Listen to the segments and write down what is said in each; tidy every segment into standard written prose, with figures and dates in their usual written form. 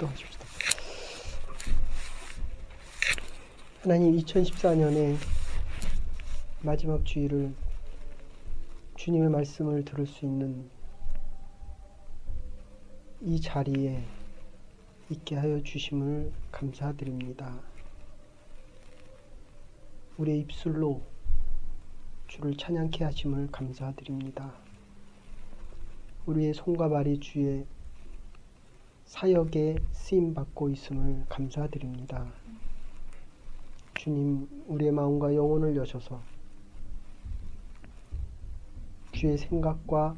기도하십시다. 하나님, 2014년에 마지막 주일을 주님의 말씀을 들을 수 있는 이 자리에 있게 하여 주심을 감사드립니다. 우리의 입술로 주를 찬양케 하심을 감사드립니다. 우리의 손과 발이 주의 사역에 쓰임받고 있음을 감사드립니다. 주님, 우리의 마음과 영혼을 여셔서 주의 생각과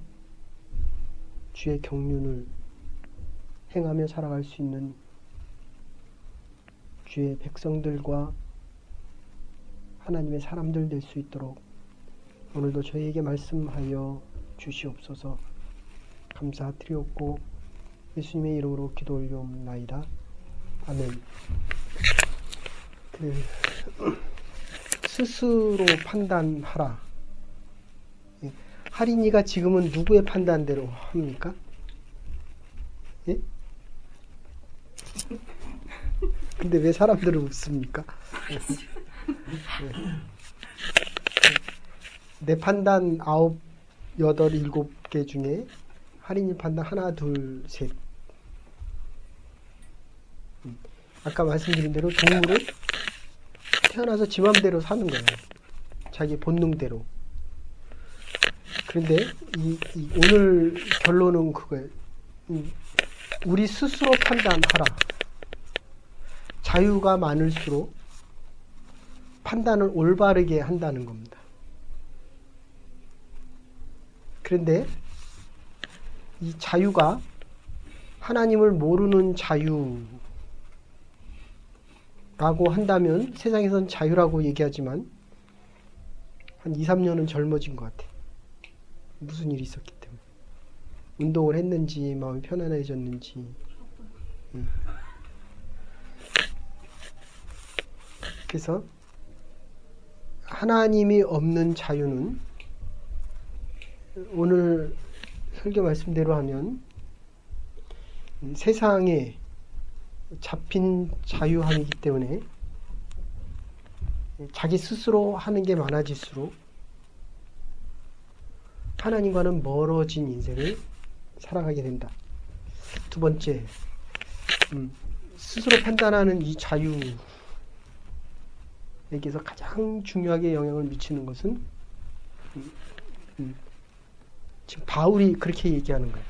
주의 경륜을 행하며 살아갈 수 있는 주의 백성들과 하나님의 사람들 될 수 있도록 오늘도 저희에게 말씀하여 주시옵소서. 감사드리옵고 예수님의 이름으로 기도 올려옵나이다. 아멘. 스스로 판단하라. 할인이가 지금은 누구의 판단대로 합니까? 예? 근데 왜 사람들은 웃습니까? 내 판단 9, 8, 7개 중에 할인이 판단 하나, 둘, 셋. 아까 말씀드린 대로 동물은 태어나서 지 맘대로 사는 거예요. 자기 본능대로. 그런데 오늘 결론은 그거예요. 우리 스스로 판단하라. 자유가 많을수록 판단을 올바르게 한다는 겁니다. 그런데 이 자유가 하나님을 모르는 자유라고 한다면 세상에선 자유라고 얘기하지만 한 2, 3년은 젊어진 것 같아. 무슨 일이 있었기 때문에. 운동을 했는지 마음이 편안해졌는지. 그래서 하나님이 없는 자유는 오늘 설교 말씀대로 하면 세상에 잡힌 자유함이기 때문에 자기 스스로 하는 게 많아질수록 하나님과는 멀어진 인생을 살아가게 된다. 두 번째, 스스로 판단하는 이 자유에게서 가장 중요하게 영향을 미치는 것은 지금 바울이 그렇게 얘기하는 거예요.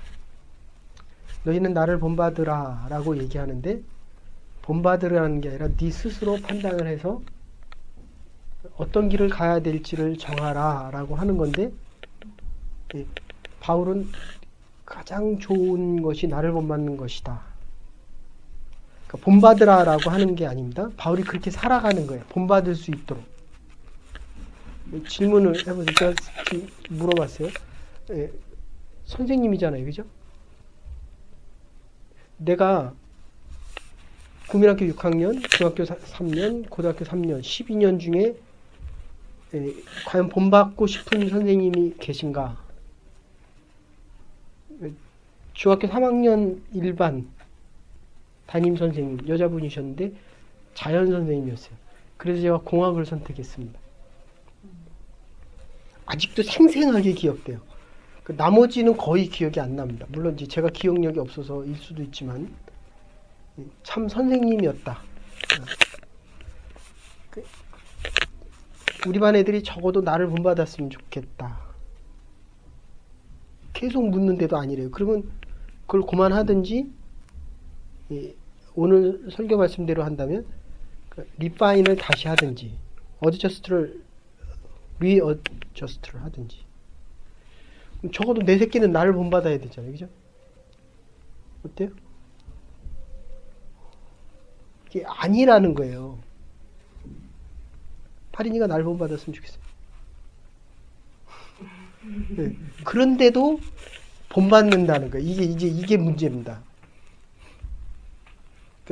너희는 나를 본받으라 라고 얘기하는데 본받으라는 게 아니라 네 스스로 판단을 해서 어떤 길을 가야 될지를 정하라 라고 하는 건데 바울은 가장 좋은 것이 나를 본받는 것이다. 그러니까 본받으라 라고 하는 게 아닙니다. 바울이 그렇게 살아가는 거예요. 본받을 수 있도록. 질문을 해보세요. 제가 지금 물어봤어요. 선생님이잖아요. 그죠? 내가 국민학교 6학년, 중학교 3년, 고등학교 3년, 12년 중에 과연 본받고 싶은 선생님이 계신가? 중학교 3학년 일반 담임 선생님, 여자분이셨는데 자연 선생님이었어요. 그래서 제가 공학을 선택했습니다. 아직도 생생하게 기억돼요. 나머지는 거의 기억이 안 납니다. 물론 이제 제가 기억력이 없어서일 수도 있지만 참 선생님이었다. 우리 반 애들이 적어도 나를 본받았으면 좋겠다. 계속 묻는데도 아니래요. 그러면 그걸 그만하든지 오늘 설교 말씀대로 한다면 리파인을 다시 하든지 어드저스트를 리어저스트를 하든지 적어도 내 새끼는 나를 본받아야 되잖아요. 그죠? 어때요? 이게 아니라는 거예요. 파린이가 나를 본받았으면 좋겠어요. 네. 그런데도 본받는다는 거예요. 이게 문제입니다.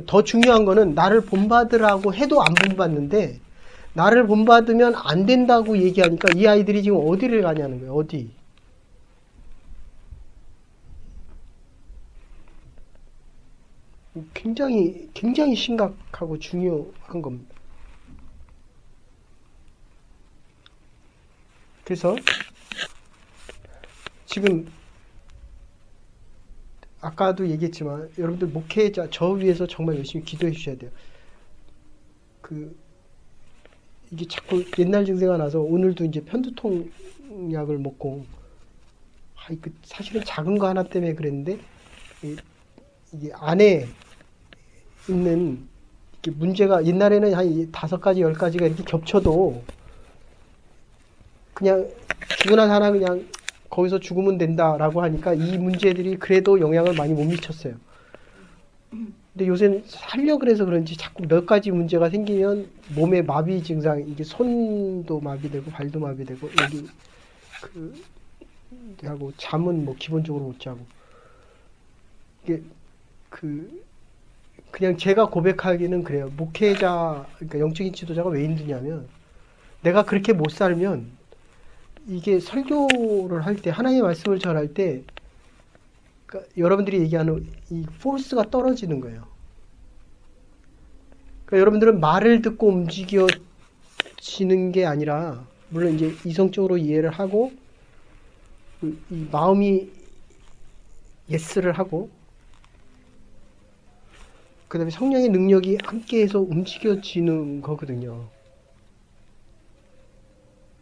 더 중요한 거는 나를 본받으라고 해도 안 본받는데 나를 본받으면 안 된다고 얘기하니까 이 아이들이 지금 어디를 가냐는 거예요. 어디? 굉장히 굉장히 심각하고 중요한 겁니다. 그래서 지금 아까도 얘기했지만 여러분들 목회자 저 위해서 정말 열심히 기도해 주셔야 돼요. 이게 자꾸 옛날 증세가 나서 오늘도 이제 편두통 약을 먹고 사실은 작은 거 하나 때문에 그랬는데 이게 안에 있는 이렇게 문제가 옛날에는 한 5가지 10가지가 이렇게 겹쳐도 그냥 죽으나 사나 그냥 거기서 죽으면 된다라고 하니까 이 문제들이 그래도 영향을 많이 못 미쳤어요. 근데 요새는 살려 그래서 그런지 자꾸 몇 가지 문제가 생기면 몸에 마비 증상, 이게 손도 마비되고 발도 마비되고 여기 하고 잠은 뭐 기본적으로 못 자고 이게 그냥 제가 고백하기는 그래요. 목회자, 그러니까 영적인 지도자가 왜 힘드냐면 내가 그렇게 못 살면 이게 설교를 할 때 하나님의 말씀을 전할 때 그러니까 여러분들이 얘기하는 이 포스가 떨어지는 거예요. 그러니까 여러분들은 말을 듣고 움직여지는 게 아니라 물론 이제 이성적으로 이해를 하고 이 마음이 예스를 하고 그 다음에 성령의 능력이 함께해서 움직여지는 거거든요.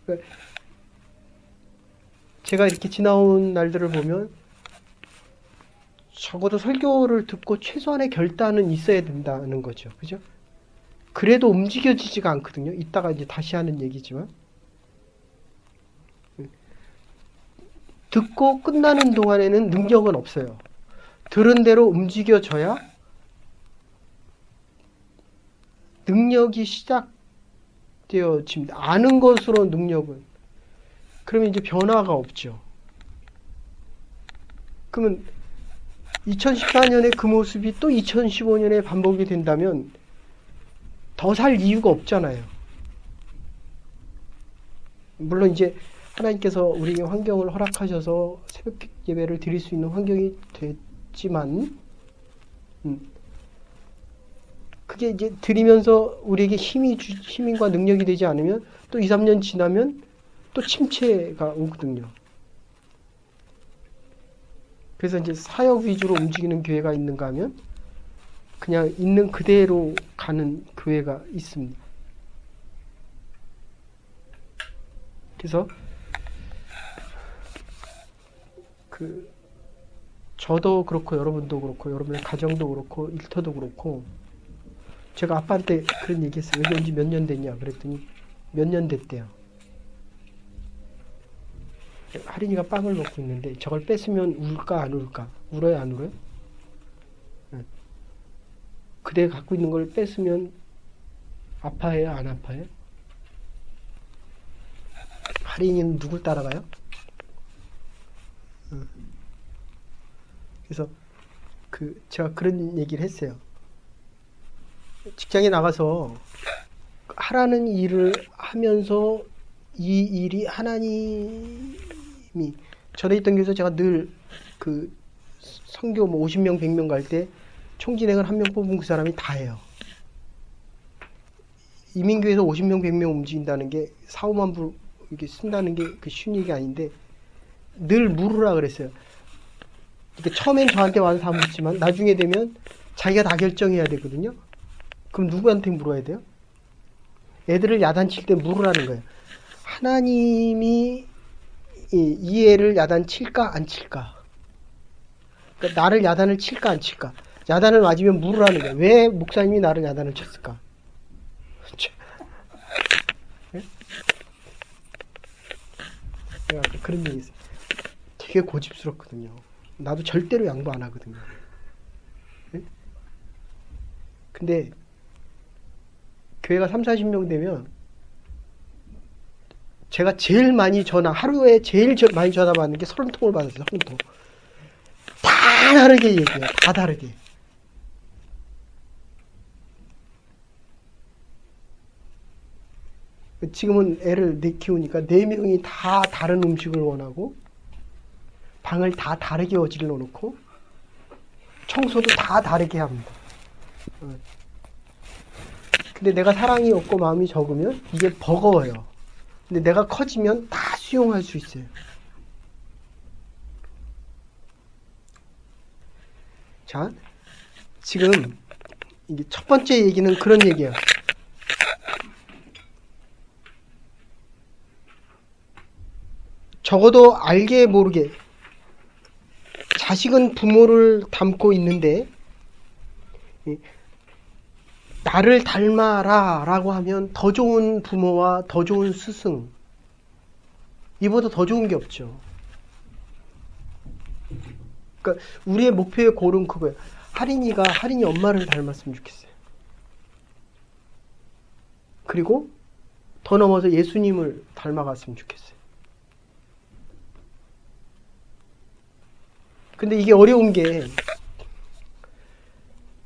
그러니까 제가 이렇게 지나온 날들을 보면 적어도 설교를 듣고 최소한의 결단은 있어야 된다는 거죠. 그죠? 그래도 움직여지지가 않거든요. 이따가 이제 다시 하는 얘기지만. 듣고 끝나는 동안에는 능력은 없어요. 들은 대로 움직여져야 능력이 시작되어집니다. 아는 것으로 능력은. 그러면 이제 변화가 없죠. 그러면 2014년에 그 모습이 또 2015년에 반복이 된다면 더 살 이유가 없잖아요. 물론 이제 하나님께서 우리에게 환경을 허락하셔서 새벽 예배를 드릴 수 있는 환경이 됐지만 그게 이제 드리면서 우리에게 힘과 능력이 되지 않으면 또 2, 3년 지나면 또 침체가 오거든요. 그래서 이제 사역 위주로 움직이는 교회가 있는가 하면 그냥 있는 그대로 가는 교회가 있습니다. 그래서 저도 그렇고 여러분도 그렇고 여러분의 가정도 그렇고 일터도 그렇고 제가 아빠한테 그런 얘기 했어요. 여기 온 지 몇 년 됐냐 그랬더니 몇 년 됐대요. 할인이가 빵을 먹고 있는데 저걸 뺏으면 울까 안 울까? 울어요 안 울어요? 그대가 갖고 있는 걸 뺏으면 아파해요 안 아파해요? 할인이는 누굴 따라가요? 그래서 제가 그런 얘기를 했어요. 직장에 나가서 하라는 일을 하면서 이 일이 하나님이 전에 있던 교회에서 제가 늘 선교 50명 100명 갈 때 총진행을 한 명 뽑으면 그 사람이 다 해요. 이민교회에서 50명 100명 움직인다는 게 4, 5만 불 이렇게 쓴다는 게 쉬운 얘기 아닌데 늘 물으라 그랬어요. 이렇게 처음엔 저한테 와서 다 묻지만 나중에 되면 자기가 다 결정해야 되거든요. 그럼 누구한테 물어야 돼요? 애들을 야단칠 때 물으라는 거예요. 하나님이 이 애를 야단칠까 안 칠까? 그러니까 나를 야단을 칠까 안 칠까? 야단을 맞으면 물으라는 거예요. 왜 목사님이 나를 야단을 쳤을까? 네? 제가 그런 얘기 있어요. 되게 고집스럽거든요. 나도 절대로 양보 안 하거든요. 네? 근데 교회가 3, 40명 되면 제가 제일 많이 하루에 제일 많이 전화 받는 게 30통을 받았어요. 30통. 다 다르게 얘기해요. 다 다르게. 지금은 애를 키우니까 4명이 다 다른 음식을 원하고 방을 다 다르게 어질러 놓고 청소도 다 다르게 합니다. 근데 내가 사랑이 없고 마음이 적으면 이게 버거워요. 근데 내가 커지면 다 수용할 수 있어요. 자, 지금 이게 첫 번째 얘기는 그런 얘기예요. 적어도 알게 모르게 자식은 부모를 닮고 있는데 나를 닮아라 라고 하면 더 좋은 부모와 더 좋은 스승, 이보다 더 좋은 게 없죠. 그러니까 우리의 목표의 골은 그거예요. 할인이 엄마를 닮았으면 좋겠어요. 그리고 더 넘어서 예수님을 닮아갔으면 좋겠어요. 근데 이게 어려운 게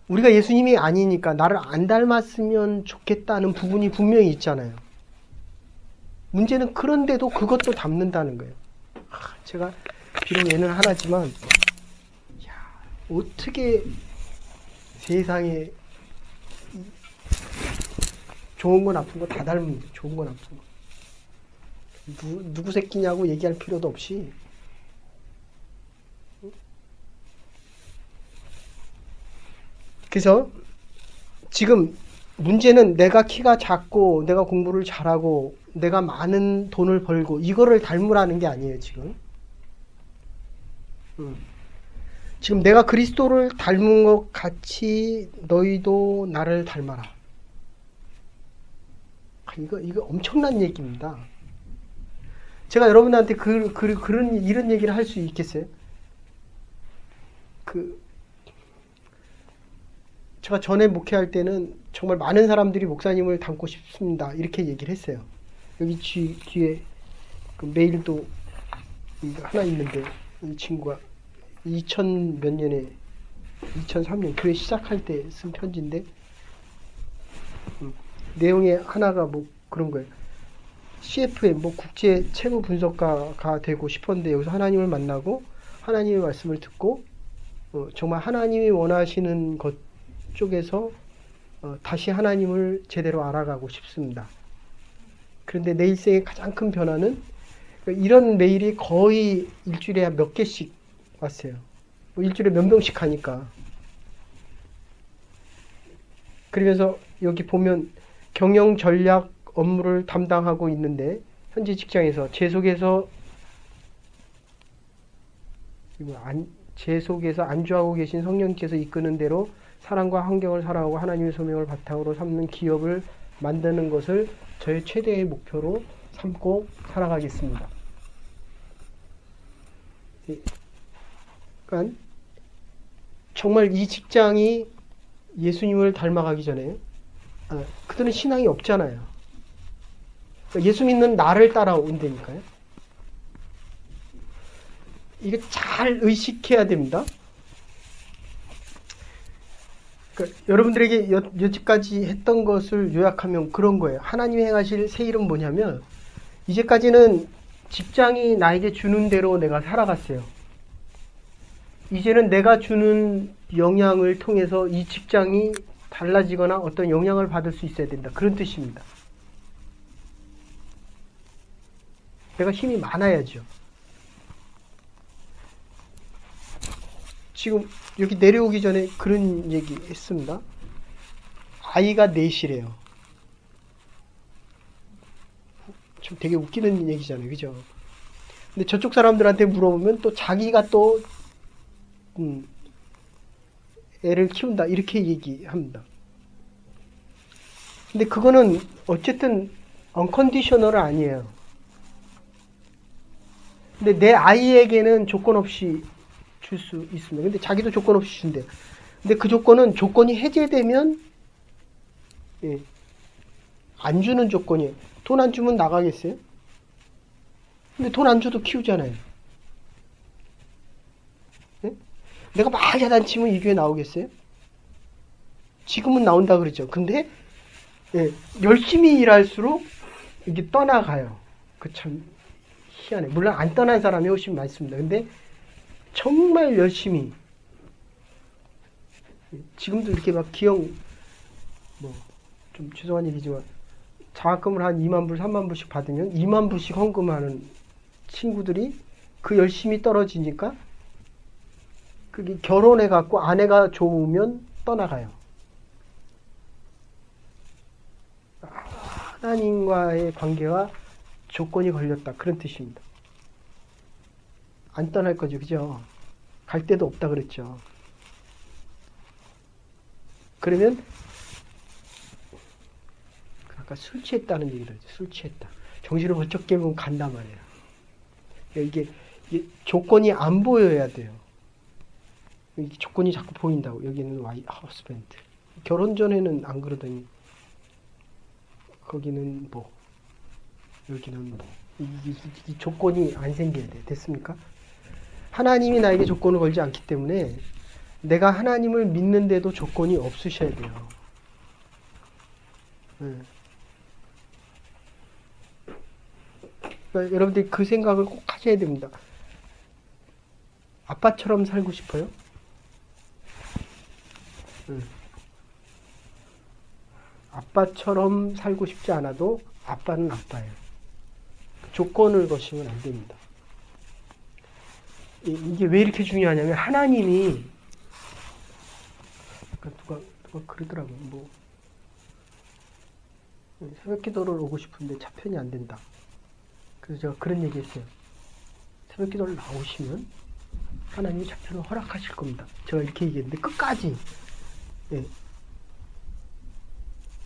우리가 예수님이 아니니까 나를 안 닮았으면 좋겠다는 부분이 분명히 있잖아요. 문제는 그런데도 그것도 닮는다는 거예요. 제가 비록 얘는 하나지만 어떻게 세상에 좋은 거 나쁜 거 다 닮은 게 좋은 거 나쁜 거 누구 새끼냐고 얘기할 필요도 없이 그래서 지금 문제는 내가 키가 작고 내가 공부를 잘하고 내가 많은 돈을 벌고 이거를 닮으라는 게 아니에요. 지금 내가 그리스도를 닮은 것 같이 너희도 나를 닮아라. 이거 엄청난 얘기입니다. 제가 여러분한테 이런 얘기를 할 수 있겠어요? 제가 전에 목회할 때는 정말 많은 사람들이 목사님을 닮고 싶습니다. 이렇게 얘기를 했어요. 여기 뒤에 그 메일도 하나 있는데 이 친구가 2000 몇 년에 2003년 교회 시작할 때 쓴 편지인데 내용에 하나가 뭐 그런 거예요. CFM 뭐 국제 채무 분석가가 되고 싶었는데 여기서 하나님을 만나고 하나님의 말씀을 듣고 정말 하나님이 원하시는 것 쪽에서 다시 하나님을 제대로 알아가고 싶습니다. 그런데 내 일생의 가장 큰 변화는 이런 메일이 거의 일주일에 몇 개씩 왔어요. 뭐 일주일에 몇 명씩 하니까. 그러면서 여기 보면 경영 전략 업무를 담당하고 있는데 현재 직장에서 제 속에서 안주하고 계신 성령께서 이끄는 대로 사랑과 환경을 사랑하고 하나님의 소명을 바탕으로 삼는 기업을 만드는 것을 저의 최대의 목표로 삼고 살아가겠습니다. 그러니까 정말 이 직장이 예수님을 닮아가기 전에 그들은 신앙이 없잖아요. 그러니까 예수 믿는 나를 따라온다니까요. 이거 잘 의식해야 됩니다. 그러니까 여러분들에게 여지까지 했던 것을 요약하면 그런 거예요. 하나님이 행하실 새 일은 뭐냐면 이제까지는 직장이 나에게 주는 대로 내가 살아갔어요. 이제는 내가 주는 영향을 통해서 이 직장이 달라지거나 어떤 영향을 받을 수 있어야 된다. 그런 뜻입니다. 내가 힘이 많아야죠. 지금 여기 내려오기 전에 그런 얘기 했습니다. 아이가 넷이래요. 좀 되게 웃기는 얘기잖아요. 그죠? 근데 저쪽 사람들한테 물어보면 또 자기가 또 애를 키운다 이렇게 얘기합니다. 근데 그거는 어쨌든 언컨디셔널은 아니에요. 근데 내 아이에게는 조건 없이 줄 수 있습니다. 근데 자기도 조건 없이 준대요. 근데 그 조건은 조건이 해제되면 안 주는 조건이에요. 돈 안 주면 나가겠어요? 근데 돈 안 줘도 키우잖아요. 내가 막 야단치면 이 교회 나오겠어요? 지금은 나온다 그러죠. 근데 열심히 일할수록 이게 떠나가요. 그 참 희한해. 물론 안 떠난 사람이 훨씬 많습니다. 근데 정말 열심히 지금도 이렇게 막 기형, 뭐, 좀 죄송한 얘기지만, 장학금을 한 2만 불, 3만 불씩 받으면 2만 불씩 헌금하는 친구들이 그 열심히 떨어지니까 그게 결혼해갖고 아내가 좋으면 떠나가요. 하나님과의 관계와 조건이 걸렸다. 그런 뜻입니다. 안 떠날 거죠. 그죠? 갈 데도 없다 그랬죠. 그러면 아까 술 취했다는 얘기를 하죠. 술 취했다. 정신을 번쩍 깨면 간단 말이에요. 이게 조건이 안 보여야 돼요. 이게 조건이 자꾸 보인다고. 여기는 하우스밴드. 결혼 전에는 안 그러더니 거기는 뭐 여기는 뭐 이 조건이 안 생겨야 돼. 됐습니까? 하나님이 나에게 조건을 걸지 않기 때문에 내가 하나님을 믿는데도 조건이 없으셔야 돼요. 그러니까 여러분들이 그 생각을 꼭 하셔야 됩니다. 아빠처럼 살고 싶어요? 아빠처럼 살고 싶지 않아도 아빠는 아빠예요. 조건을 거시면 안 됩니다. 이게 왜 이렇게 중요하냐면 하나님이 누가 그러더라고요. 뭐 새벽 기도를 오고 싶은데 차편이 안 된다. 그래서 제가 그런 얘기 했어요. 새벽 기도를 나오시면 하나님이 차편을 허락하실 겁니다. 제가 이렇게 얘기했는데 끝까지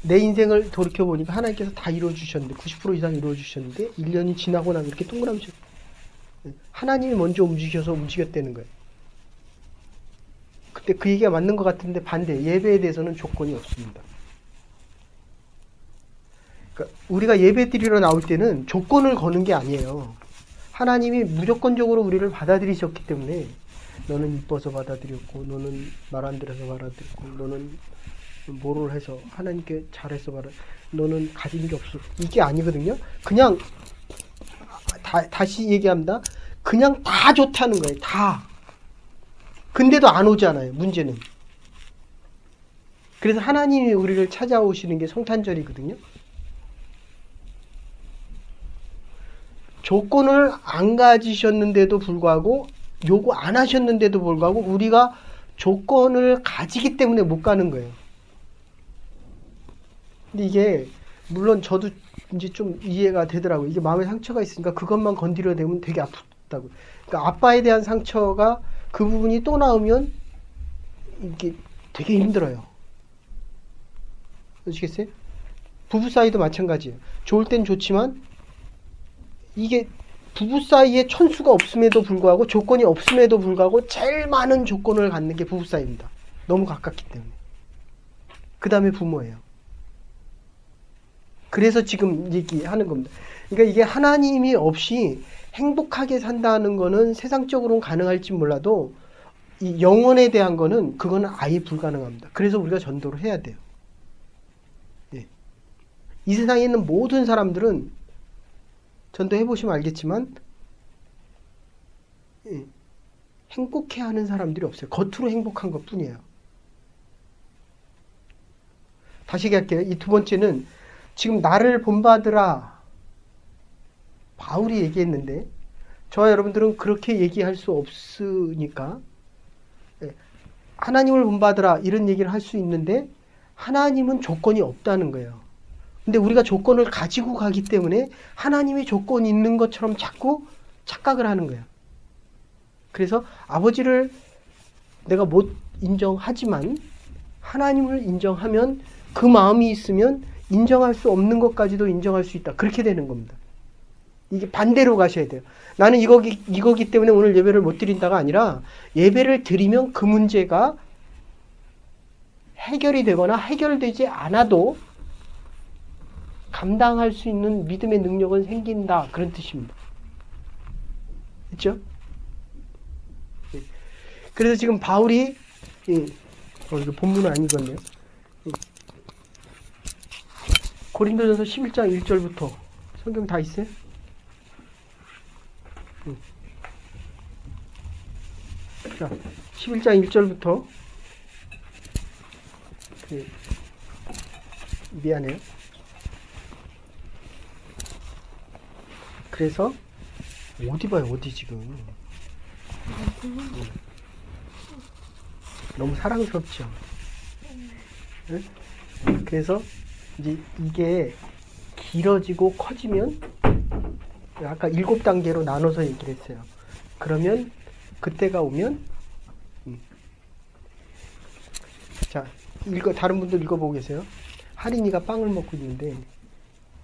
내 인생을 돌이켜보니까 하나님께서 다 이루어주셨는데 90% 이상 이루어주셨는데 1년이 지나고 나면 이렇게 동그라미 하나님이 먼저 움직여서 움직였다는 거예요. 근데 그 얘기가 맞는 것 같은데 반대. 예배에 대해서는 조건이 없습니다. 그러니까 우리가 예배 드리러 나올 때는 조건을 거는 게 아니에요. 하나님이 무조건적으로 우리를 받아들이셨기 때문에 너는 이뻐서 받아들였고 너는 말 안 들어서 받아들였고 너는 뭐를 해서 하나님께 잘해서 너는 가진 게 없어. 이게 아니거든요. 그냥 다시 얘기합니다. 그냥 다 좋다는 거예요. 다. 근데도 안 오잖아요. 문제는. 그래서 하나님이 우리를 찾아오시는 게 성탄절이거든요. 조건을 안 가지셨는데도 불구하고 요구 안 하셨는데도 불구하고 우리가 조건을 가지기 때문에 못 가는 거예요. 근데 이게 물론 저도 이제 좀 이해가 되더라고요. 이게 마음에 상처가 있으니까 그것만 건드려 대면 되게 아프다고. 그러니까 아빠에 대한 상처가 그 부분이 또 나오면 이게 되게 힘들어요. 아시겠어요? 부부 사이도 마찬가지예요. 좋을 땐 좋지만 이게 부부 사이에 천수가 없음에도 불구하고 조건이 없음에도 불구하고 제일 많은 조건을 갖는 게 부부 사이입니다. 너무 가깝기 때문에. 그 다음에 부모예요. 그래서 지금 얘기하는 겁니다. 그러니까 이게 하나님이 없이 행복하게 산다는 거는 세상적으로는 가능할지 몰라도 이 영혼에 대한 거는 그거는 아예 불가능합니다. 그래서 우리가 전도를 해야 돼요. 예. 이 세상에 있는 모든 사람들은 전도해 보시면 알겠지만 행복해하는 사람들이 없어요. 겉으로 행복한 것 뿐이에요. 다시 얘기할게요. 이 두 번째는 지금 나를 본받으라 바울이 얘기했는데 저와 여러분들은 그렇게 얘기할 수 없으니까 하나님을 본받으라 이런 얘기를 할 수 있는데 하나님은 조건이 없다는 거예요. 근데 우리가 조건을 가지고 가기 때문에 하나님이 조건이 있는 것처럼 자꾸 착각을 하는 거예요. 그래서 아버지를 내가 못 인정하지만 하나님을 인정하면 그 마음이 있으면 인정할 수 없는 것까지도 인정할 수 있다. 그렇게 되는 겁니다. 이게 반대로 가셔야 돼요. 나는 이거기 때문에 오늘 예배를 못 드린다가 아니라 예배를 드리면 그 문제가 해결이 되거나 해결되지 않아도 감당할 수 있는 믿음의 능력은 생긴다. 그런 뜻입니다. 그렇죠? 그래서 지금 바울이 이거 본문은 안 읽었네요. 고린도전서 11장 1절부터 성경 다 있어요? 자, 11장 1절부터 미안해요. 그래서 어디 봐요, 어디 지금. 너무 사랑스럽죠. 네? 그래서 이제 이게 길어지고 커지면 아까 7단계로 나눠서 얘기를 했어요. 그러면 그때가 오면 자, 다른 분들 읽어보고 계세요. 하린이가 빵을 먹고 있는데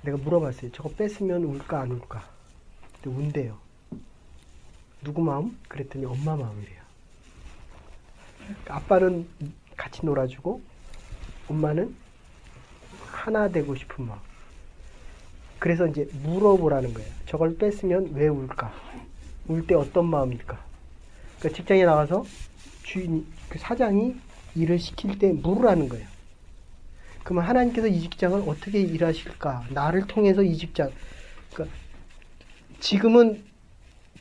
내가 물어봤어요. 저거 뺏으면 울까 안 울까? 근데 운대요. 누구 마음? 그랬더니 엄마 마음이래요. 아빠는 같이 놀아주고 엄마는 하나 되고 싶은 마음. 그래서 이제 물어보라는 거예요. 저걸 뺐으면 왜 울까? 울 때 어떤 마음일까? 그러니까 직장에 나가서 그 사장이 일을 시킬 때 물으라는 거예요. 그러면 하나님께서 이 직장을 어떻게 일하실까? 나를 통해서 이 직장. 그러니까 지금은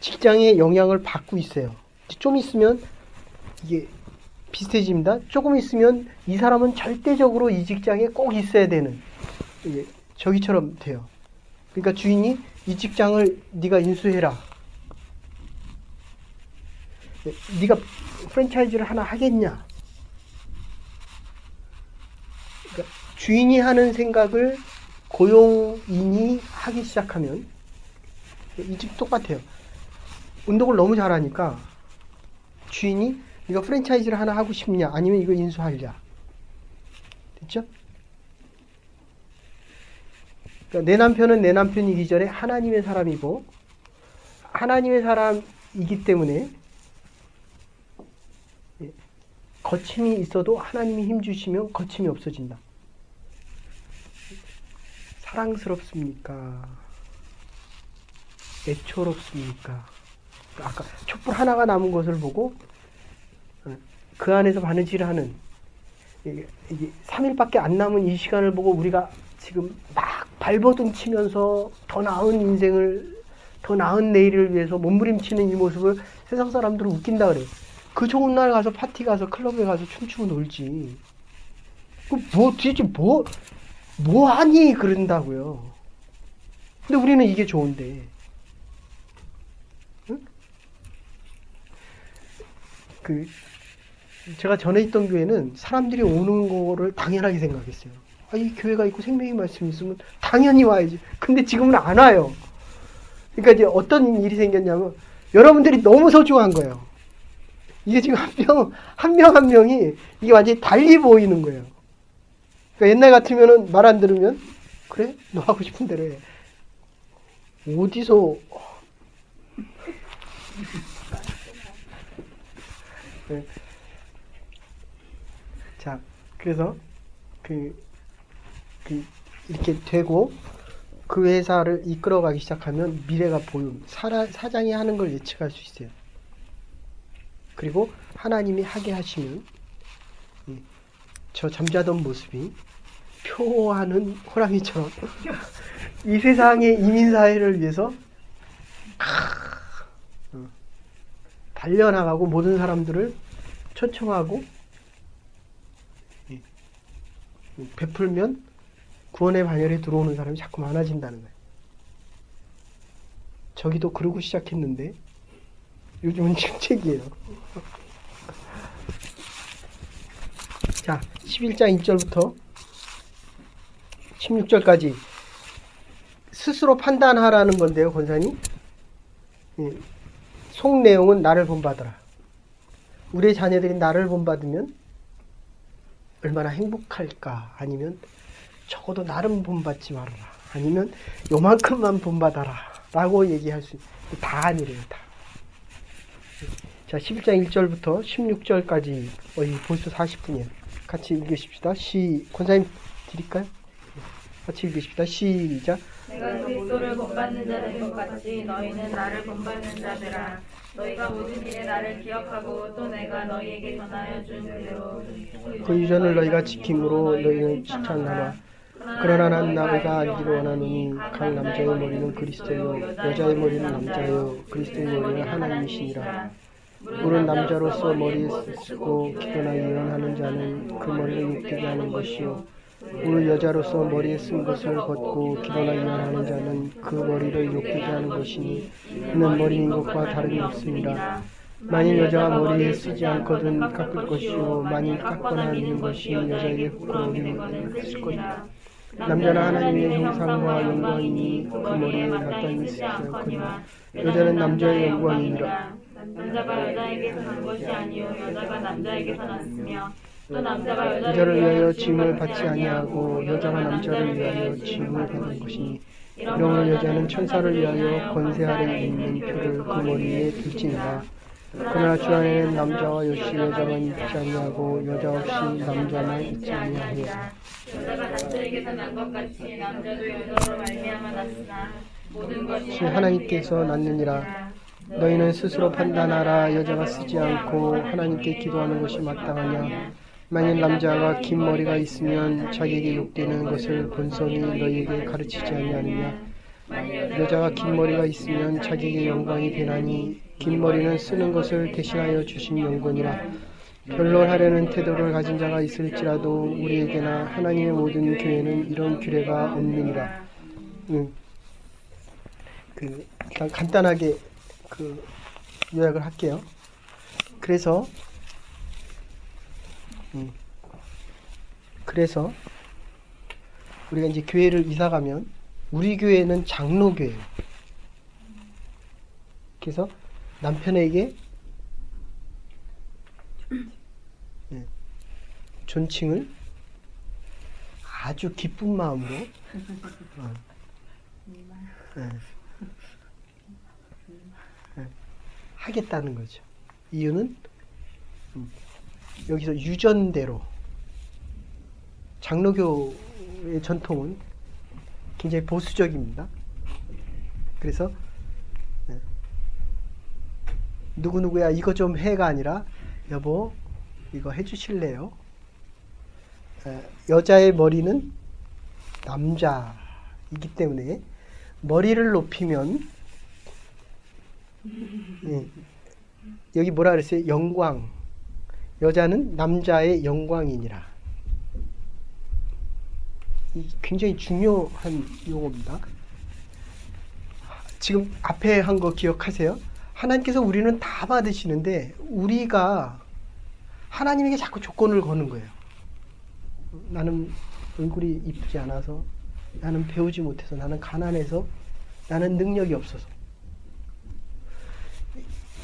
직장의 영향을 받고 있어요. 좀 있으면 이게 비슷해집니다. 조금 있으면 이 사람은 절대적으로 이 직장에 꼭 있어야 되는 저기처럼 돼요. 그러니까 주인이 이 직장을 네가 인수해라. 네가 프랜차이즈를 하나 하겠냐? 그러니까 주인이 하는 생각을 고용인이 하기 시작하면 이 집 똑같아요. 운동을 너무 잘하니까 주인이 네가 프랜차이즈를 하나 하고 싶냐? 아니면 이거 인수하려? 됐죠? 그러니까 내 남편은 내 남편이기 전에 하나님의 사람이고 하나님의 사람이기 때문에 거침이 있어도 하나님이 힘 주시면 거침이 없어진다. 사랑스럽습니까? 애초롭습니까? 아까 촛불 하나가 남은 것을 보고 그 안에서 바느질을 하는 이게 3일밖에 안 남은 이 시간을 보고 우리가 지금 막 발버둥 치면서 더 나은 인생을, 더 나은 내일을 위해서 몸부림치는 이 모습을 세상 사람들은 웃긴다 그래요. 그 좋은 날 가서 파티 가서 클럽에 가서 춤추고 놀지. 도대체 뭐 하니 그런다고요. 근데 우리는 이게 좋은데. 응? 제가 전에 있던 교회는 사람들이 오는 거를 당연하게 생각했어요. 이 교회가 있고 생명의 말씀이 있으면 당연히 와야지. 근데 지금은 안 와요. 그러니까 이제 어떤 일이 생겼냐면 여러분들이 너무 소중한 거예요. 이게 지금 한 명 한 명이 이게 완전히 달리 보이는 거예요. 그러니까 옛날 같으면은 말 안 들으면 그래? 너 하고 싶은 대로 해. 어디서 네. 자, 그래서 이렇게 되고 그 회사를 이끌어가기 시작하면 미래가 보임. 사장이 하는 걸 예측할 수 있어요. 그리고 하나님이 하게 하시면 저 잠자던 모습이 표하는 호랑이처럼 이 세상의 이민사회를 위해서 달려나가고 모든 사람들을 초청하고 베풀면 구원의 반열에 들어오는 사람이 자꾸 많아진다는 거예요. 저기도 그러고 시작했는데 요즘은 침체기예요. 자, 11장 1절부터 16절까지 스스로 판단하라는 건데요, 권사님. 속 내용은 나를 본받아라. 우리의 자녀들이 나를 본받으면 얼마나 행복할까? 아니면 적어도 나름 본받지 말아라. 아니면 요만큼만 본받아라. 라고 얘기할 수 있어요. 다 아니래요, 다. 자, 11장 1절부터 16절까지 벌써 40분이에요. 같이 읽으십시다. 권사님 드릴까요? 같이 읽으십시다. 시작. 내가 그리스도를 본받는 자들인 것 같이 너희는 나를 본받는 자들아. 너희가 모든 일에 나를 기억하고 또 내가 너희에게 전하여 준 그대로 그 유전을 너희가 지킴으로 너희는 칭찬하라. 그러나 난 너희가 알기를 원하노니 각 남자의 머리는 그리스도요 여자의 머리는 남자요 그리스도의 머리는 하나님이시니라. 물은 남자로서 머리에 쓰고 기도나 예언하는 자는 그 머리를 욕되게 하는 것이요 물 여자로서 머리에 쓴 것을 벗고 기도나 예언하는 자는 그 머리를 욕되게 하는 것이니 이는 머리인 것과 다름이 없습니다. 만일 여자가 머리에 쓰지 않거든 깎을 것이요 만일 깎거나 하는 것이 여자에게 부끄러움이 있을 것이다. 남자는 하나님의 형상과 영광이니 그 머리에 마땅히 쓰지 않거니와 여자는 남자의 영광이니라. 남자가 여자에게서 난 것이 아니요 여자가 남자에게서 났으며 또 남자가 여자를 위하여 짐을 받지 아니하고 여자가 남자를 위하여 짐을 받은 것이니 이러므로 여자는 천사를 위하여 권세 아래 있는 표를 그 머리에 둘지니라. 그러나 주 안에는 남자와 여자만 있지 아니하고 여자 없이 남자만 있지 아니하며 여자가 남자에게서 난 것 같이 남자도 여자로 말미암아 났으나 모든 것이 하나님께서 낳느니라. 너희는 스스로 판단하라. 여자가 쓰지 않고 하나님께 기도하는 것이 마땅하냐. 만일 남자가 긴 머리가 있으면 자기에게 욕되는 것을 본성이 너희에게 가르치지 아니하느냐. 여자가 긴 머리가 있으면 자기에게 영광이 되나니 긴 머리는 쓰는 것을 대신하여 주신 영광이라. 변론하려는 태도를 가진 자가 있을지라도 우리에게나 하나님의 모든 교회는 이런 규례가 없느니라. 일단 간단하게 요약을 할게요. 그래서 우리가 이제 교회를 이사 가면 우리 교회는 장로교회예요. 그래서 남편에게 존칭을 아주 기쁜 마음으로 하겠다는 거죠. 이유는 여기서 유전대로 장로교의 전통은 굉장히 보수적입니다. 그래서 누구누구야 이거 좀 해가 아니라 여보 이거 해주실래요? 여자의 머리는 남자이기 때문에 머리를 높이면 여기 뭐라 그랬어요? 영광. 여자는 남자의 영광이니라. 굉장히 중요한 용어입니다. 지금 앞에 한 거 기억하세요? 하나님께서 우리는 다 받으시는데 우리가 하나님에게 자꾸 조건을 거는 거예요. 나는 얼굴이 이쁘지 않아서, 나는 배우지 못해서, 나는 가난해서, 나는 능력이 없어서.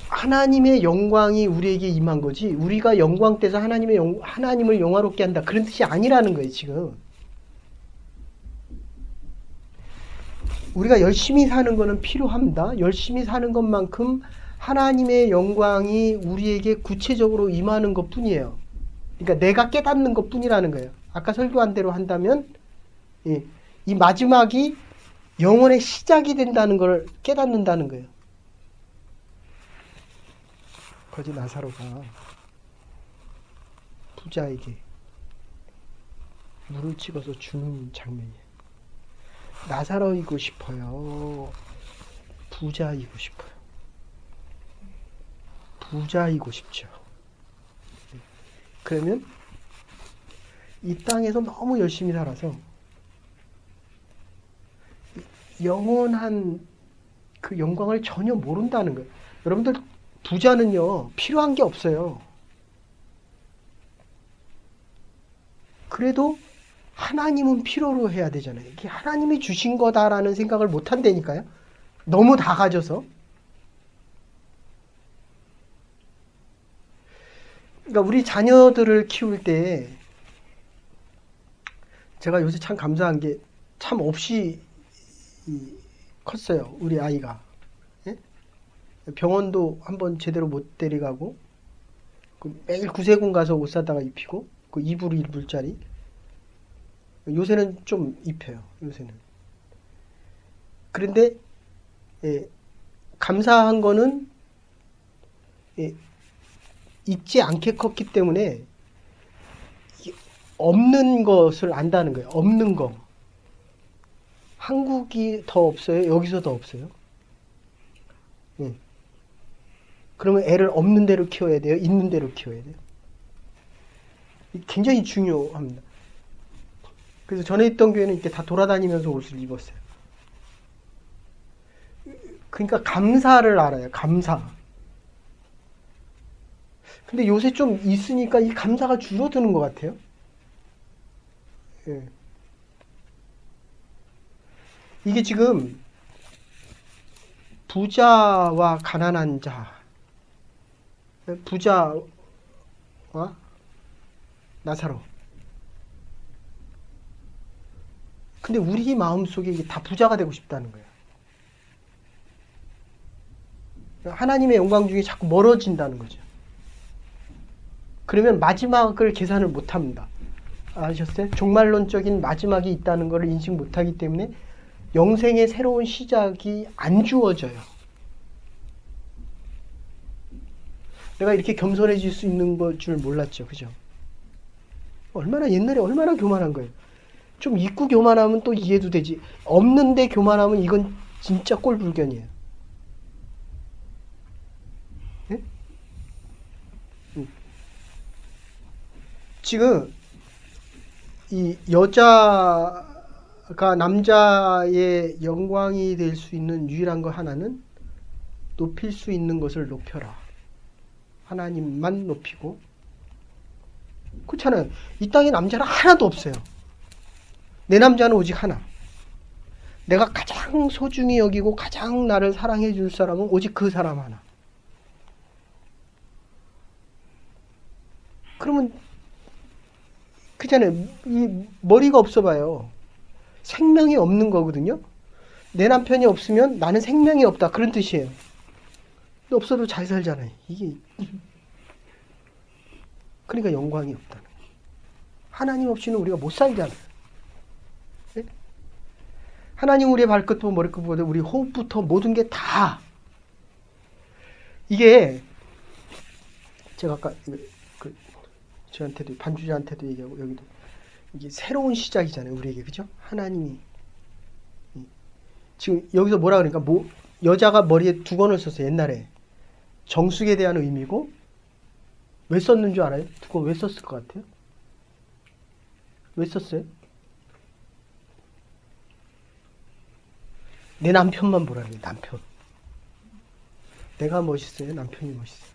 하나님의 영광이 우리에게 임한 거지 우리가 영광돼서 하나님을 영화롭게 한다 그런 뜻이 아니라는 거예요. 지금 우리가 열심히 사는 거는 필요합니다. 열심히 사는 것만큼 하나님의 영광이 우리에게 구체적으로 임하는 것 뿐이에요. 그러니까 내가 깨닫는 것 뿐이라는 거예요. 아까 설교한 대로 한다면 이 마지막이 영혼의 시작이 된다는 걸 깨닫는다는 거예요. 거지 나사로가 부자에게 물을 찍어서 주는 장면이에요. 나사로이고 싶어요? 부자이고 싶어요? 부자이고 싶죠. 그러면 이 땅에서 너무 열심히 살아서 영원한 그 영광을 전혀 모른다는 거예요. 여러분들 부자는요 필요한 게 없어요. 그래도 하나님은 필요로 해야 되잖아요. 이게 하나님이 주신 거다라는 생각을 못 한다니까요. 너무 다 가져서. 그러니까 우리 자녀들을 키울 때 제가 요새 참 감사한 게 참 없이 컸어요. 우리 아이가. 병원도 한번 제대로 못 데려가고 매일 구세군 가서 옷 사다가 입히고 그 이불 짜리. 요새는 좀 입혀요. 요새는. 그런데 감사한 거는 잊지 않게 컸기 때문에 없는 것을 안다는 거예요. 없는 거. 한국이 더 없어요? 여기서 더 없어요? 그러면 애를 없는 대로 키워야 돼요? 있는 대로 키워야 돼요? 굉장히 중요합니다. 그래서 전에 있던 교회는 이렇게 다 돌아다니면서 옷을 입었어요. 그러니까 감사를 알아요. 감사. 근데 요새 좀 있으니까 이 감사가 줄어드는 것 같아요. 예. 이게 지금 부자와 가난한 자, 부자와 나사로. 근데 우리 마음속에 이게 다 부자가 되고 싶다는 거예요. 하나님의 영광 중에 자꾸 멀어진다는 거죠. 그러면 마지막을 계산을 못합니다. 아셨어요? 종말론적인 마지막이 있다는 것을 인식 못하기 때문에 영생의 새로운 시작이 안 주어져요. 내가 이렇게 겸손해질 수 있는 것 줄 몰랐죠. 그죠? 옛날에 얼마나 교만한 거예요. 좀 있고 교만하면 또 이해도 되지. 없는데 교만하면 이건 진짜 꼴불견이에요. 네? 지금 이 여자가 남자의 영광이 될 수 있는 유일한 거 하나는 높일 수 있는 것을 높여라. 하나님만 높이고. 그렇잖아요. 이 땅에 남자는 하나도 없어요. 내 남자는 오직 하나. 내가 가장 소중히 여기고 가장 나를 사랑해 줄 사람은 오직 그 사람 하나. 그러면 그잖아요. 이 머리가 없어 봐요. 생명이 없는 거거든요. 내 남편이 없으면 나는 생명이 없다. 그런 뜻이에요. 근데 없어도 잘 살잖아요. 이게 그러니까 영광이 없다는 거예요. 하나님 없이는 우리가 못 살잖아요. 네? 하나님 우리의 발끝부터 머리끝부터 우리 호흡부터 모든 게 다 이게 제가 아까 저한테도 반주자한테도 얘기하고 여기도 이게 새로운 시작이잖아요. 우리에게. 그죠? 하나님이 지금 여기서 뭐라 그러니까 여자가 머리에 두건을 썼어요. 옛날에 정숙에 대한 의미고 왜 썼는 줄 알아요? 두건 왜 썼을 것 같아요? 왜 썼어요? 내 남편만 보라는 거예요. 남편. 내가 멋있어요? 남편이 멋있어요?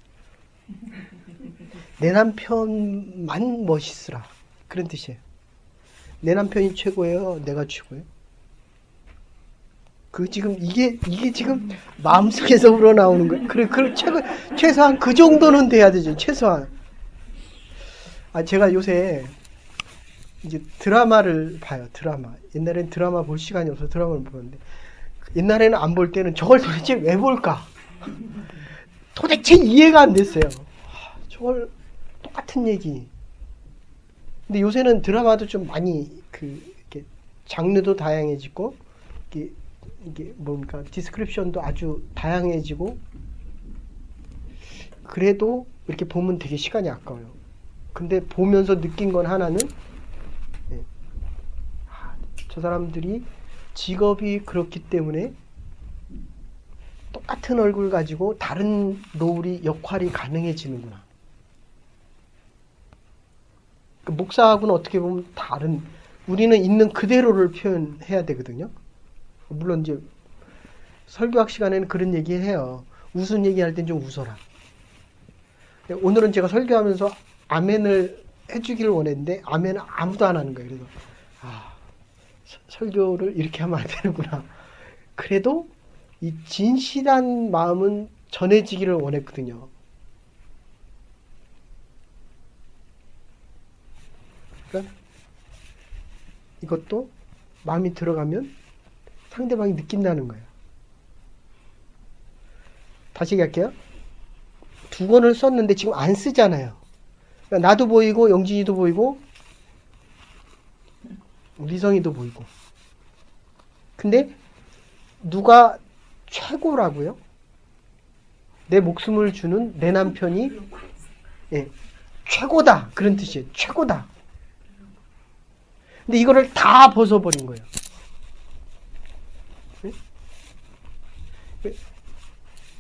내 남편만 멋있으라. 그런 뜻이에요. 내 남편이 최고예요? 내가 최고예요? 이게 지금 마음속에서 우러나오는 거예요. 그래, 최소한 그 정도는 돼야 되죠. 최소한. 제가 요새 이제 드라마를 봐요. 드라마. 옛날엔 드라마 볼 시간이 없어서 드라마를 보는데, 옛날에는 안 볼 때는 저걸 도대체 왜 볼까? 도대체 이해가 안 됐어요. 저걸 똑같은 얘기. 근데 요새는 드라마도 좀 많이 이렇게 장르도 다양해지고 이게 뭡니까? 디스크립션도 아주 다양해지고 그래도 이렇게 보면 되게 시간이 아까워요. 근데 보면서 느낀 건 하나는 저 사람들이 직업이 그렇기 때문에 똑같은 얼굴 가지고 다른 롤이 역할이 가능해지는구나. 목사하고는 어떻게 보면 다른, 우리는 있는 그대로를 표현해야 되거든요. 물론 이제 설교학 시간에는 그런 얘기 해요. 웃은 얘기할 땐 좀 웃어라. 오늘은 제가 설교하면서 아멘을 해주기를 원했는데 아멘은 아무도 안 하는 거예요. 그래서 설교를 이렇게 하면 안 되는구나. 그래도 이 진실한 마음은 전해지기를 원했거든요. 그러니까 이것도 마음이 들어가면 상대방이 느낀다는 거예요. 다시 얘기할게요. 두 권을 썼는데 지금 안 쓰잖아요. 그러니까 나도 보이고 영진이도 보이고 리성이도 보이고. 근데 누가 최고라고요? 내 목숨을 주는 내 남편이 최고다. 그런 뜻이에요. 최고다. 근데 이거를 다 벗어버린 거예요.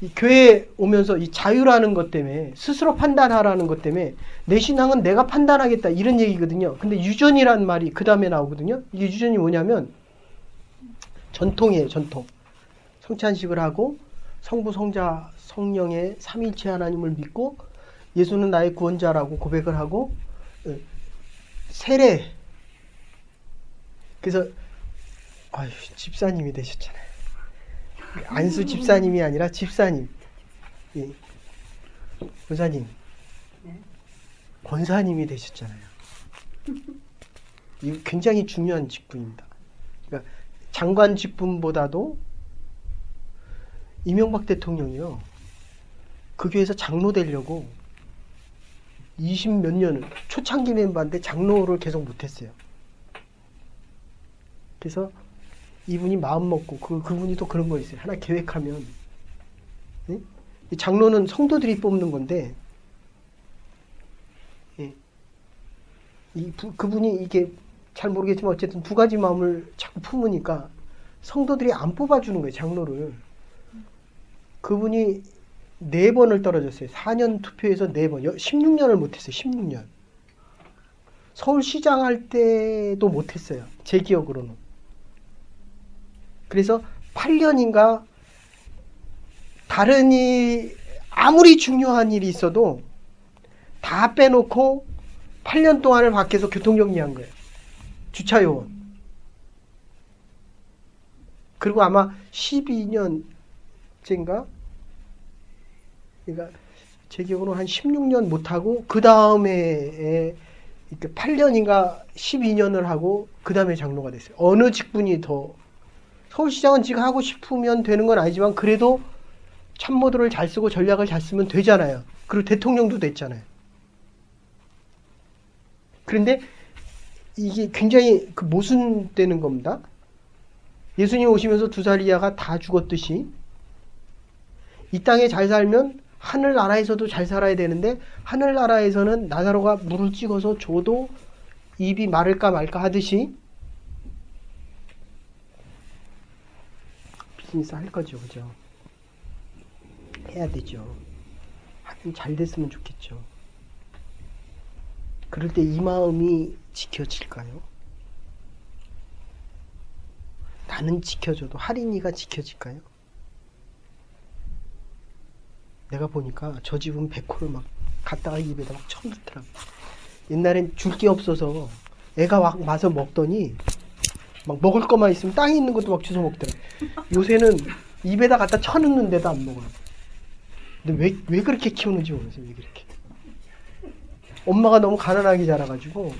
이 교회에 오면서 이 자유라는 것 때문에 스스로 판단하라는 것 때문에 내 신앙은 내가 판단하겠다 이런 얘기거든요. 근데 유전이라는 말이 그 다음에 나오거든요. 이게 유전이 뭐냐면 전통이에요. 전통. 성찬식을 하고 성부, 성자, 성령의 삼위일체 하나님을 믿고 예수는 나의 구원자라고 고백을 하고 세례. 그래서 아유, 집사님이 되셨잖아요. 안수 집사님이 아니라 집사님. 예. 권사님. 권사님이 되셨잖아요. 이거 굉장히 중요한 직분입니다. 그러니까 장관 직분보다도 이명박 대통령이요. 그 교회에서 장로 되려고 20몇 년을 초창기 멤버인데 장로를 계속 못했어요. 그래서 이분이 마음 먹고 그분이 또 그런 거 있어요. 하나 계획하면 네? 이 장로는 성도들이 뽑는 건데 예. 그분이 이게 잘 모르겠지만 어쨌든 두 가지 마음을 자꾸 품으니까 성도들이 안 뽑아주는 거예요. 장로를. 그분이 4번을 떨어졌어요. 4년 투표에서 4번. 16년을 못했어요. 16년. 서울시장 할 때도 못했어요. 제 기억으로는. 그래서 8년인가 다른 일, 아무리 중요한 일이 있어도 다 빼놓고 8년 동안을 밖에서 교통정리한 거예요. 주차요원. 그리고 아마 12년째인가? 그러니까 제 기억으로는 한 16년 못하고 그 다음에 8년인가 12년을 하고 그 다음에 장로가 됐어요. 어느 직분이 더 서울시장은 지금 하고 싶으면 되는 건 아니지만 그래도 참모들을 잘 쓰고 전략을 잘 쓰면 되잖아요. 그리고 대통령도 됐잖아요. 그런데 이게 굉장히 모순되는 겁니다. 예수님 오시면서 2살 이하가 다 죽었듯이 이 땅에 잘 살면 하늘나라에서도 잘 살아야 되는데 하늘나라에서는 나사로가 물을 찍어서 줘도 입이 마를까 말까 하듯이 비즈니스 할 거죠. 그죠? 해야 되죠. 하긴 잘 됐으면 좋겠죠. 그럴 때 이 마음이 지켜질까요? 나는 지켜줘도 할인이가 지켜질까요? 내가 보니까 저 집은 백호를 막 갖다가 입에다 막 쳐넣더라고. 옛날엔 줄 게 없어서 애가 막 와서 먹더니 막 먹을 것만 있으면 땅에 있는 것도 막 주워 먹더라. 요새는 입에다 갖다 쳐넣는데도 안 먹어요. 근데 왜 그렇게 키우는지 모르겠어요. 왜 그렇게. 엄마가 너무 가난하게 자라가지고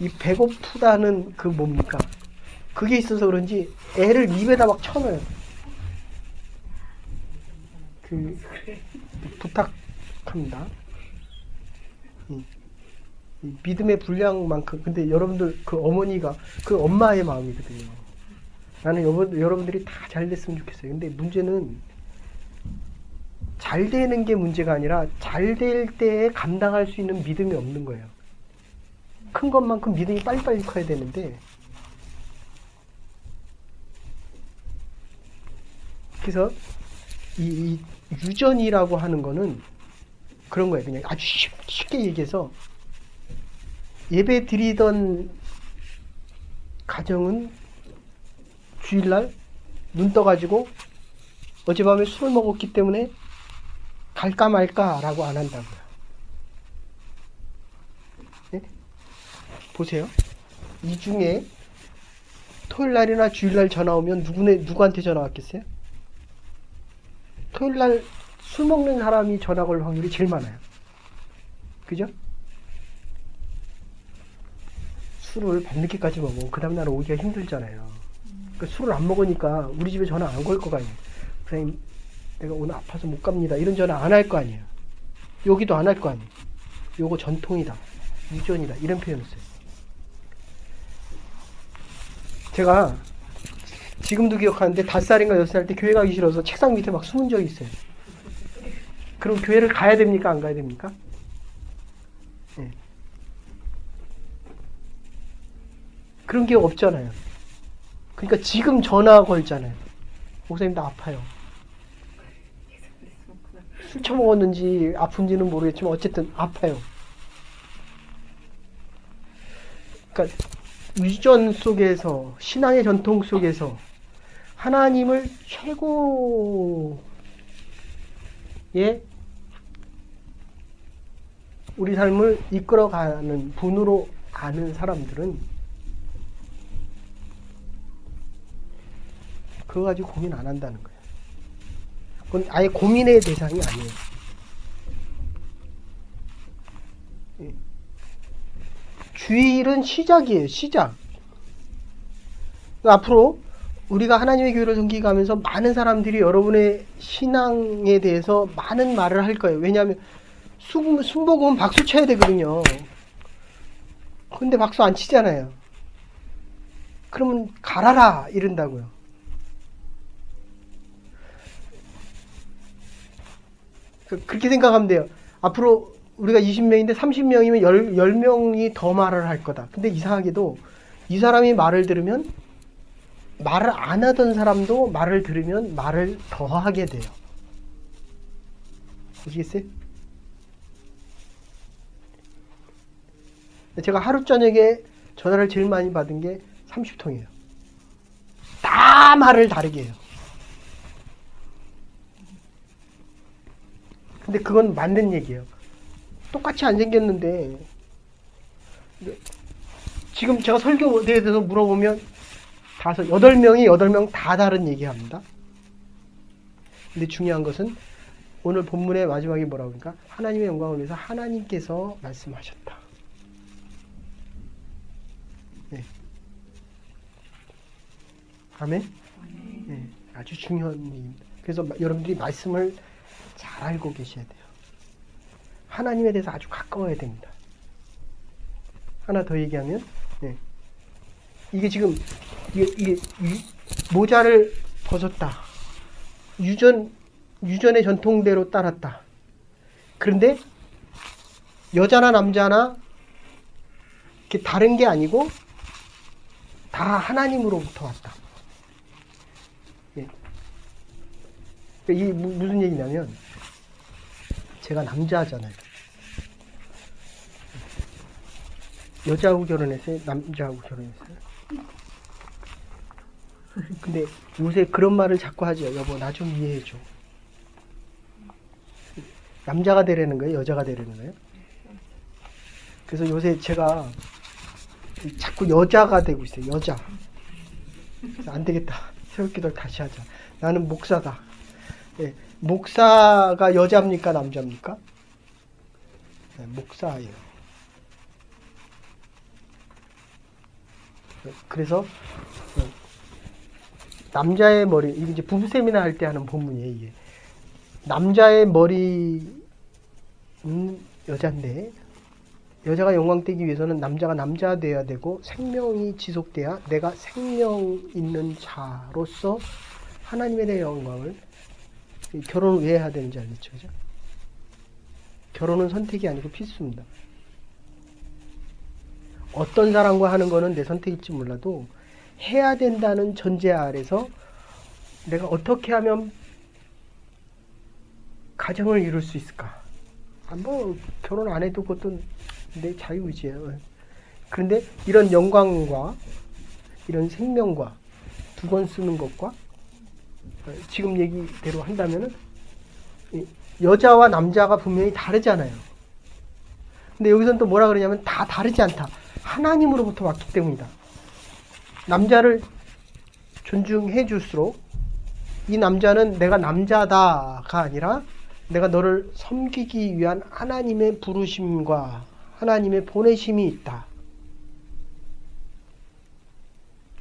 이 배고프다는 그 뭡니까? 그게 있어서 그런지 애를 입에다 막 쳐넣어요. 부탁합니다. 이 믿음의 분량만큼. 근데 여러분들 그 어머니가 그 엄마의 마음이거든요. 나는 여러분들이 다 잘 됐으면 좋겠어요. 근데 문제는 잘 되는 게 문제가 아니라 잘 될 때에 감당할 수 있는 믿음이 없는 거예요. 큰 것만큼 믿음이 빨리빨리 커야 되는데 그래서 이 유전이라고 하는 거는 그런 거예요. 그냥 아주 쉽게 얘기해서 예배 드리던 가정은 주일날 눈 떠가지고 어젯밤에 술을 먹었기 때문에 갈까 말까라고 안 한다고요. 네? 보세요. 이 중에 토요일날이나 주일날 전화 오면 누구한테 전화 왔겠어요? 토요일날 술 먹는 사람이 전화 걸 확률이 제일 많아요. 그죠? 술을 밤늦게까지 먹으면 그 다음날 오기가 힘들잖아요. 그러니까 술을 안 먹으니까 우리 집에 전화 안 걸 거가 아니에요. 선생님, 내가 오늘 아파서 못 갑니다. 이런 전화 안 할 거 아니에요. 여기도 안 할 거 아니에요. 요거 전통이다. 유전이다. 이런 표현을 써요. 제가 지금도 기억하는데 5살인가 6살 때 교회 가기 싫어서 책상 밑에 막 숨은 적이 있어요. 그럼 교회를 가야 됩니까? 안 가야 됩니까? 네. 그런 기억 없잖아요. 그러니까 지금 전화 걸잖아요. 목사님 나 아파요. 술 처먹었는지 아픈지는 모르겠지만 어쨌든 아파요. 그러니까 유전 속에서, 신앙의 전통 속에서 하나님을 최고의 우리 삶을 이끌어가는 분으로 아는 사람들은 그거 가지고 고민 안 한다는 거예요. 그건 아예 고민의 대상이 아니에요. 주일은 시작이에요. 시작. 앞으로 우리가 하나님의 교회를 섬기가면서 많은 사람들이 여러분의 신앙에 대해서 많은 말을 할 거예요. 왜냐하면 순복음은 박수 쳐야 되거든요. 근데 박수 안 치잖아요. 그러면 갈아라 이런다고요. 그렇게 생각하면 돼요. 앞으로 우리가 20명인데 30명이면 10명이 더 말을 할 거다. 근데 이상하게도 이 사람이 말을 들으면 말을 안 하던 사람도 말을 들으면 말을 더 하게 돼요. 보시겠어요? 제가 하루 저녁에 전화를 제일 많이 받은 게 30통이에요. 다 말을 다르게 해요. 근데 그건 맞는 얘기예요. 똑같이 안 생겼는데 지금 제가 설교에 대해서 물어보면 8명이 8명 다 다른 얘기합니다. 근데 중요한 것은 오늘 본문의 마지막에 뭐라고 그러니까 하나님의 영광을 위해서 하나님께서 말씀하셨다. 네. 아멘? 네. 아주 중요한 얘기입니다. 그래서 여러분들이 말씀을 잘 알고 계셔야 돼요. 하나님에 대해서 아주 가까워야 됩니다. 하나 더 얘기하면 네. 이게 지금 이게 모자를 벗었다. 유전의 전통대로 따랐다. 그런데 여자나 남자나 이렇게 다른 게 아니고 다 하나님으로부터 왔다. 예. 이게 무슨 얘기냐면 제가 남자잖아요. 여자하고 결혼했어요? 남자하고 결혼했어요? 근데 요새 그런 말을 자꾸 하죠. 여보, 나 좀 이해해줘. 남자가 되려는 거예요? 여자가 되려는 거예요? 그래서 요새 제가 자꾸 여자가 되고 있어요. 여자. 그래서 안 되겠다. 새벽기도를 다시 하자. 나는 목사다. 네, 목사가 여자입니까? 남자입니까? 네, 목사예요. 그래서 남자의 머리, 이게 이제 부부 세미나 할 때 하는 본문이에요. 이게. 남자의 머리는 여자인데 여자가 영광되기 위해서는 남자가 남자 돼야 되고 생명이 지속돼야 내가 생명 있는 자로서 하나님에 대한 영광을 결혼을 왜 해야 되는지 알겠죠? 그죠? 결혼은 선택이 아니고 필수입니다. 어떤 사람과 하는 거는 내 선택일지 몰라도 해야 된다는 전제 아래서 내가 어떻게 하면 가정을 이룰 수 있을까? 뭐 결혼 안 해도 그것도 내 자유의지예요. 그런데 이런 영광과 이런 생명과 두 번 쓰는 것과 지금 얘기대로 한다면은 여자와 남자가 분명히 다르잖아요. 근데 여기서는 또 뭐라 그러냐면 다 다르지 않다. 하나님으로부터 왔기 때문이다. 남자를 존중해 줄수록 이 남자는 내가 남자다가 아니라 내가 너를 섬기기 위한 하나님의 부르심과 하나님의 보내심이 있다.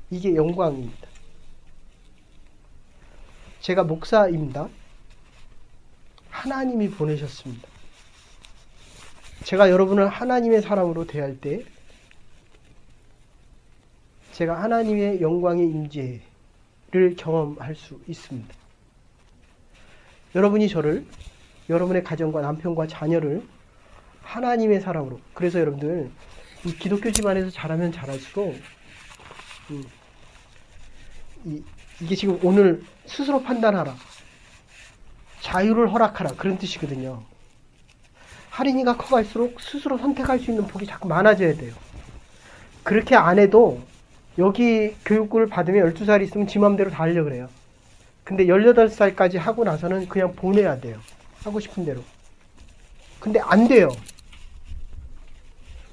이게 영광입니다. 제가 목사입니다. 하나님이 보내셨습니다. 제가 여러분을 하나님의 사람으로 대할 때 제가 하나님의 영광의 임재를 경험할 수 있습니다. 여러분이 저를, 여러분의 가정과 남편과 자녀를 하나님의 사람으로, 그래서 여러분들 이 기독교 집안에서 자라면 자랄수록 이게 지금 오늘 스스로 판단하라. 자유를 허락하라 그런 뜻이거든요. 할인이가 커갈수록 스스로 선택할 수 있는 폭이 자꾸 많아져야 돼요. 그렇게 안 해도 여기 교육을 받으면 12살 있으면 지 맘대로 다 하려고 그래요. 근데 18살까지 하고 나서는 그냥 보내야 돼요. 하고 싶은 대로. 근데 안 돼요.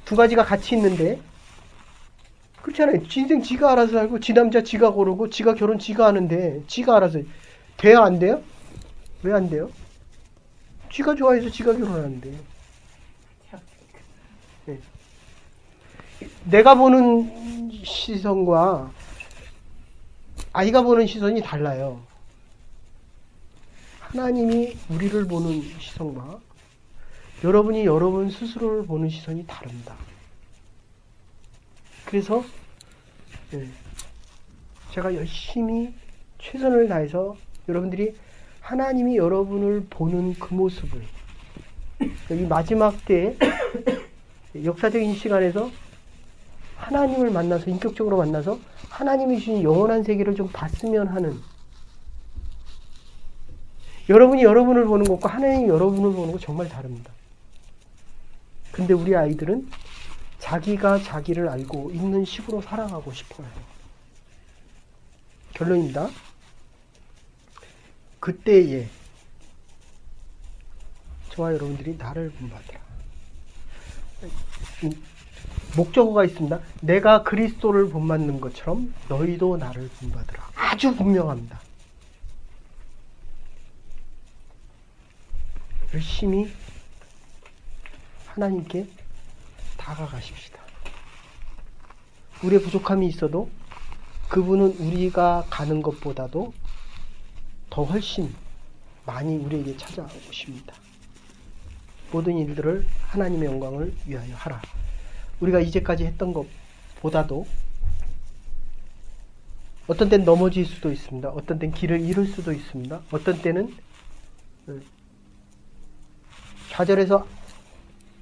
두 가지가 같이 있는데 그렇잖아요. 인생 지가 알아서 살고 지 남자 지가 고르고 지가 결혼 지가 하는데 지가 알아서 돼요? 안 돼요? 왜 안 돼요? 지가 좋아해서 지가 결혼하는데. 네. 내가 보는 시선과 아이가 보는 시선이 달라요. 하나님이 우리를 보는 시선과 여러분이 여러분 스스로를 보는 시선이 다릅니다. 그래서 제가 열심히 최선을 다해서 여러분들이 하나님이 여러분을 보는 그 모습을 여기 마지막 때에 역사적인 시간에서 하나님을 만나서 인격적으로 만나서 하나님이 주신 영원한 세계를 좀 봤으면 하는, 여러분이 여러분을 보는 것과 하나님이 여러분을 보는 것 정말 다릅니다. 근데 우리 아이들은 자기가 자기를 알고 있는 식으로 살아가고 싶어요. 결론입니다. 그때에 저와 여러분들이 나를 본받으라. 목적어가 있습니다. 내가 그리스도를 본받는 것처럼 너희도 나를 본받으라. 아주 분명합니다. 열심히 하나님께 다가가십시다. 우리의 부족함이 있어도 그분은 우리가 가는 것보다도 더 훨씬 많이 우리에게 찾아오십니다. 모든 일들을 하나님의 영광을 위하여 하라. 우리가 이제까지 했던 것보다도 어떤 때는 넘어질 수도 있습니다. 어떤 때는 길을 잃을 수도 있습니다. 어떤 때는 좌절해서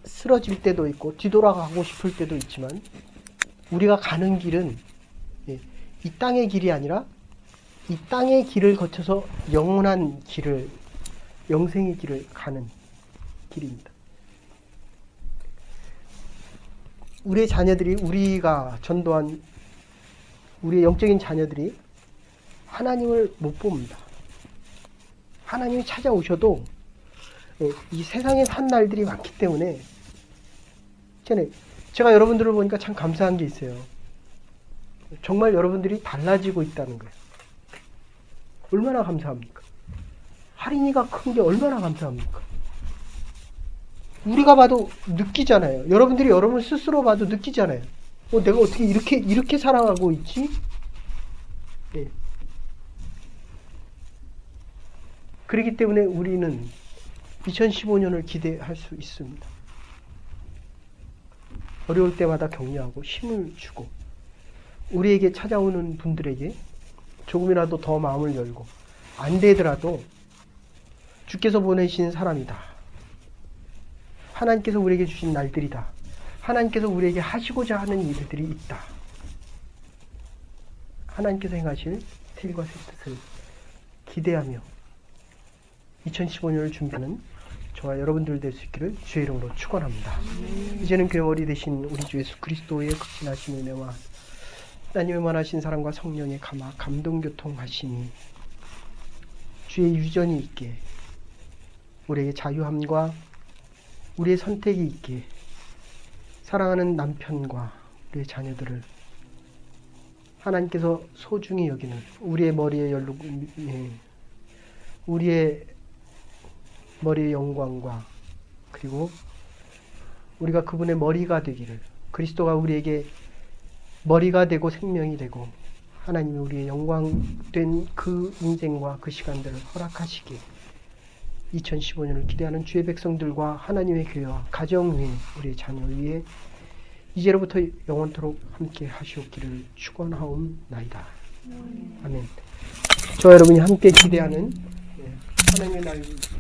쓰러질 때도 있고 뒤돌아가고 싶을 때도 있지만 우리가 가는 길은 이 땅의 길이 아니라 이 땅의 길을 거쳐서 영원한 길을, 영생의 길을 가는 길입니다. 우리의 자녀들이, 우리가 전도한 우리의 영적인 자녀들이 하나님을 못 봅니다. 하나님이 찾아오셔도 이 세상에 산 날들이 많기 때문에 제가 여러분들을 보니까 참 감사한 게 있어요. 정말 여러분들이 달라지고 있다는 거예요. 얼마나 감사합니까? 할인이가 큰 게 얼마나 감사합니까? 우리가 봐도 느끼잖아요. 여러분들이 여러분 스스로 봐도 느끼잖아요. 내가 어떻게 이렇게 살아가고 있지? 네. 그렇기 때문에 우리는 2015년을 기대할 수 있습니다. 어려울 때마다 격려하고 힘을 주고 우리에게 찾아오는 분들에게 조금이라도 더 마음을 열고 안 되더라도 주께서 보내신 사람이다. 하나님께서 우리에게 주신 날들이다. 하나님께서 우리에게 하시고자 하는 일들이 있다. 하나님께서 행하실 새 일과 새 뜻을 기대하며 2015년을 준비하는 저와 여러분들 될 수 있기를 주의 이름으로 축원합니다. 이제는 교회머리 되신 우리 주 예수 그리스도의 극진하신 은혜와 하나님의 원하신 사랑과 성령의 감동교통하심이 주의 유전이 있게 우리에게 자유함과 우리의 선택이 있게 사랑하는 남편과 우리의 자녀들을 하나님께서 소중히 여기는 우리의 머리에 우리의 머리의 영광과 그리고 우리가 그분의 머리가 되기를, 그리스도가 우리에게 머리가 되고 생명이 되고 하나님이 우리의 영광된 그 인생과 그 시간들을 허락하시기에 2015년을 기대하는 주의 백성들과 하나님의 교회와 가정 위에 우리의 자녀 위에 이제로부터 영원토록 함께 하시옵기를 축원하옵나이다. 아멘. 저와 여러분이 함께 기대하는 하나님의 날입니다.